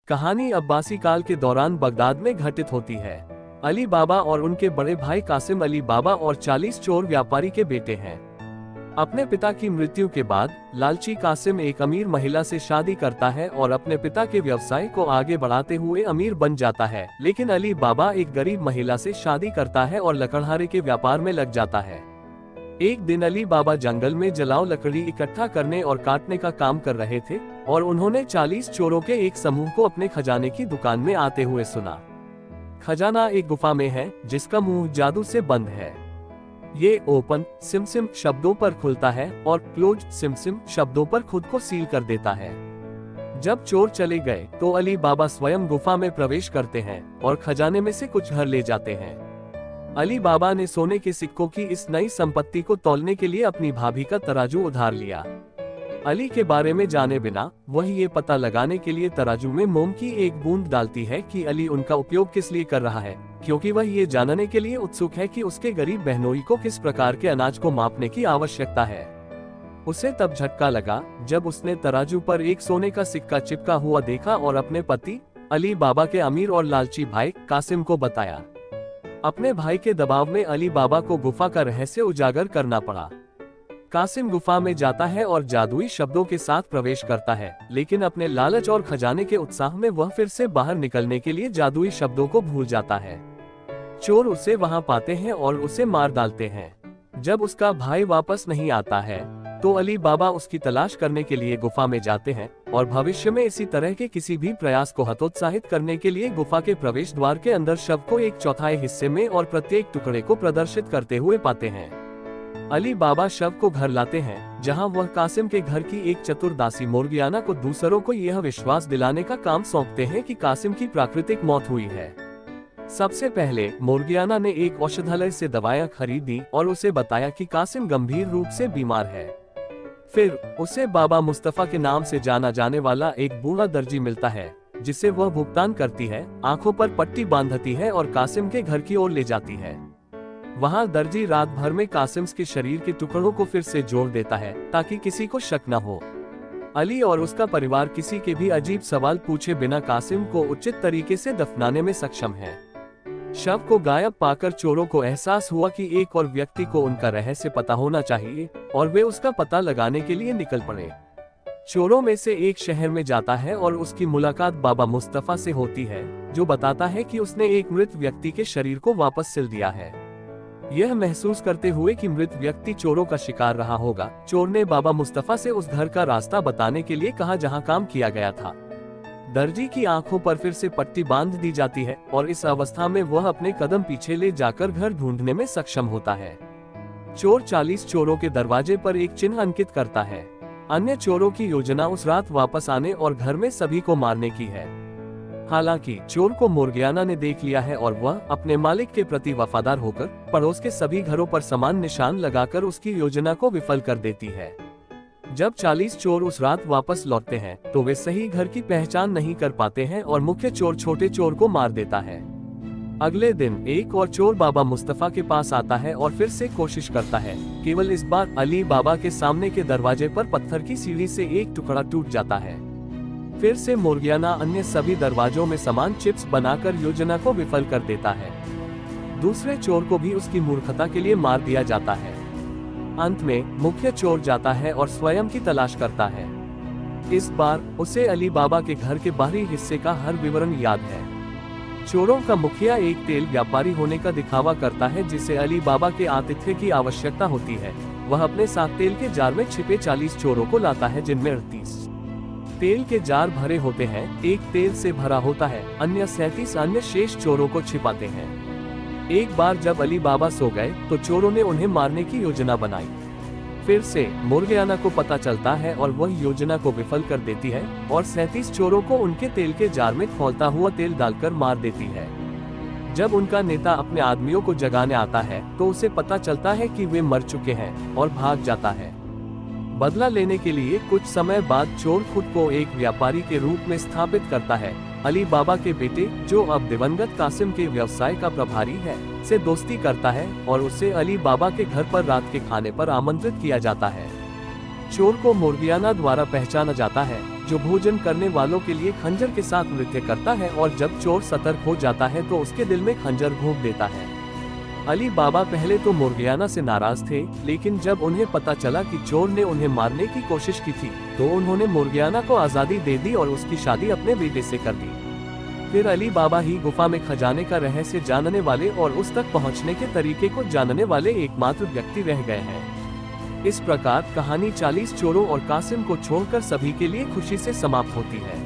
कहानी अब्बासी काल के दौरान बगदाद में घटित होती है। अली बाबा और उनके बड़े भाई कासिम अली बाबा और 40 चोर व्यापारी के बेटे हैं। अपने पिता की मृत्यु के बाद लालची कासिम एक अमीर महिला से शादी करता है और अपने पिता के व्यवसाय को आगे बढ़ाते हुए अमीर बन जाता है। लेकिन अली बाबा एक गरीब महिला से शादी करता है और लकड़हारे के व्यापार में लग जाता है। एक दिन अली बाबा जंगल में जलाओ लकड़ी इकट्ठा करने और काटने का काम कर रहे थे और उन्होंने 40 चोरों के एक समूह को अपने खजाने की दुकान में आते हुए सुना। खजाना एक गुफा में है जिसका मुंह जादू से बंद है। ये ओपन सिम सिम शब्दों पर खुलता है और क्लोज सिम सिम शब्दों पर खुद को सील कर देता है। जब चोर चले गए तो अली बाबा स्वयं गुफा में प्रवेश करते हैं और खजाने में से कुछ हर ले जाते हैं। अली बाबा ने सोने के सिक्कों की इस नई संपत्ति को तौलने के लिए अपनी भाभी का तराजू उधार लिया। अली के बारे में जाने बिना वह ये पता लगाने के लिए तराजू में मोम की एक बूंद डालती है कि अली उनका उपयोग किस लिए कर रहा है, क्योंकि वह ये जानने के लिए उत्सुक है कि उसके गरीब बहनोई को किस प्रकार के अनाज को मापने की आवश्यकता है। उसे तब झटका लगा जब उसने तराजू पर एक सोने का सिक्का चिपका हुआ देखा और अपने पति अली बाबा के अमीर और लालची भाई कासिम को बताया। अपने भाई के दबाव में अली बाबा को गुफा का रहस्य उजागर करना पड़ा। कासिम गुफा में जाता है और जादुई शब्दों के साथ प्रवेश करता है, लेकिन अपने लालच और खजाने के उत्साह में वह फिर से बाहर निकलने के लिए जादुई शब्दों को भूल जाता है। चोर उसे वहां पाते हैं और उसे मार डालते हैं। जब उसका भाई वापस नहीं आता है तो अली बाबा उसकी तलाश करने के लिए गुफा में जाते हैं और भविष्य में इसी तरह के किसी भी प्रयास को हतोत्साहित करने के लिए गुफा के प्रवेश द्वार के अंदर शव को एक चौथाई हिस्से में और प्रत्येक टुकड़े को प्रदर्शित करते हुए पाते हैं। अली बाबा शव को घर लाते हैं, जहां वह कासिम के घर की एक चतुर दासी मोर्गियाना को दूसरों को यह विश्वास दिलाने का काम सौंपते हैं कि कासिम की प्राकृतिक मौत हुई है। सबसे पहले मोर्गियाना ने एक औषधालय से दवाएं खरीदी और उसे बताया कि कासिम गंभीर रूप से बीमार है। फिर उसे बाबा मुस्तफा के नाम से जाना जाने वाला एक बूढ़ा दर्जी मिलता है, जिसे वह भुगतान करती है, आंखों पर पट्टी बांधती है और कासिम के घर की ओर ले जाती है। वहां दर्जी रात भर में कासिम के शरीर के टुकड़ों को फिर से जोड़ देता है ताकि किसी को शक न हो। अली और उसका परिवार किसी के भी अजीब सवाल पूछे बिना कासिम को उचित तरीके से दफनाने में सक्षम है। शव को गायब पाकर चोरों को एहसास हुआ कि एक और व्यक्ति को उनका रहस्य पता होना चाहिए और वे उसका पता लगाने के लिए निकल पड़े। चोरों में से एक शहर में जाता है और उसकी मुलाकात बाबा मुस्तफा से होती है, जो बताता है कि उसने एक मृत व्यक्ति के शरीर को वापस सिल दिया है। यह महसूस करते हुए कि मृत व्यक्ति चोरों का शिकार रहा होगा, चोर ने बाबा मुस्तफा से उस घर का रास्ता बताने के लिए कहा जहां काम किया गया था। दर्जी की आंखों पर फिर से पट्टी बांध दी जाती है और इस अवस्था में वह अपने कदम पीछे ले जाकर घर ढूंढने में सक्षम होता है। चोर 40 चोरों के दरवाजे पर एक चिन्ह अंकित करता है। अन्य चोरों की योजना उस रात वापस आने और घर में सभी को मारने की है। हालांकि चोर को मोर्गियाना ने देख लिया है और वह अपने मालिक के प्रति वफादार होकर पड़ोस के सभी घरों पर समान निशान लगाकर उसकी योजना को विफल कर देती है। जब 40 चोर उस रात वापस लौटते हैं तो वे सही घर की पहचान नहीं कर पाते हैं और मुख्य चोर छोटे चोर को मार देता है। अगले दिन एक और चोर बाबा मुस्तफा के पास आता है और फिर से कोशिश करता है। केवल इस बार अली बाबा के सामने के दरवाजे पर पत्थर की सीढ़ी से एक टुकड़ा टूट जाता है। फिर से मोर्गियाना अन्य सभी दरवाजों में समान चिप्स बनाकर योजना को विफल कर देता है। दूसरे चोर को भी उसकी मूर्खता के लिए मार दिया जाता है। अंत में मुख्य चोर जाता है और स्वयं की तलाश करता है। इस बार उसे अली बाबा के घर के बाहरी हिस्से का हर विवरण याद है। चोरों का मुखिया एक तेल व्यापारी होने का दिखावा करता है जिसे अली बाबा के आतिथ्य की आवश्यकता होती है। वह अपने साथ तेल के जार में छिपे 40 चोरों को लाता है, जिनमें 38 तेल के जार भरे होते हैं, एक तेल से भरा होता है, अन्य 37 अन्य शेष चोरों को छिपाते हैं। एक बार जब अली बाबा सो गए तो चोरों ने उन्हें मारने की योजना बनाई। फिर से मोर्गियाना को पता चलता है और वह योजना को विफल कर देती है और 37 चोरों को उनके तेल के जार में खौलता हुआ तेल डालकर मार देती है। जब उनका नेता अपने आदमियों को जगाने आता है तो उसे पता चलता है कि वे मर चुके हैं और भाग जाता है। बदला लेने के लिए कुछ समय बाद चोर खुद को एक व्यापारी के रूप में स्थापित करता है। अली बाबा के बेटे, जो अब दिवंगत कासिम के व्यवसाय का प्रभारी है, से दोस्ती करता है और उसे अली बाबा के घर पर रात के खाने पर आमंत्रित किया जाता है। चोर को मोर्गियाना द्वारा पहचाना जाता है, जो भोजन करने वालों के लिए खंजर के साथ नृत्य करता है, और जब चोर सतर्क हो जाता है तो उसके दिल में खंजर घोंप देता है। अली बाबा पहले तो मोर्गियाना से नाराज थे, लेकिन जब उन्हें पता चला कि चोर ने उन्हें मारने की कोशिश की थी, तो उन्होंने मोर्गियाना को आज़ादी दे दी और उसकी शादी अपने बेटे से कर दी। फिर अली बाबा ही गुफा में खजाने का रहस्य जानने वाले और उस तक पहुंचने के तरीके को जानने वाले एकमात्र व्यक्ति रह गए हैं। इस प्रकार कहानी 40 चोरों और कासिम को छोड़कर सभी के लिए खुशी से समाप्त होती है।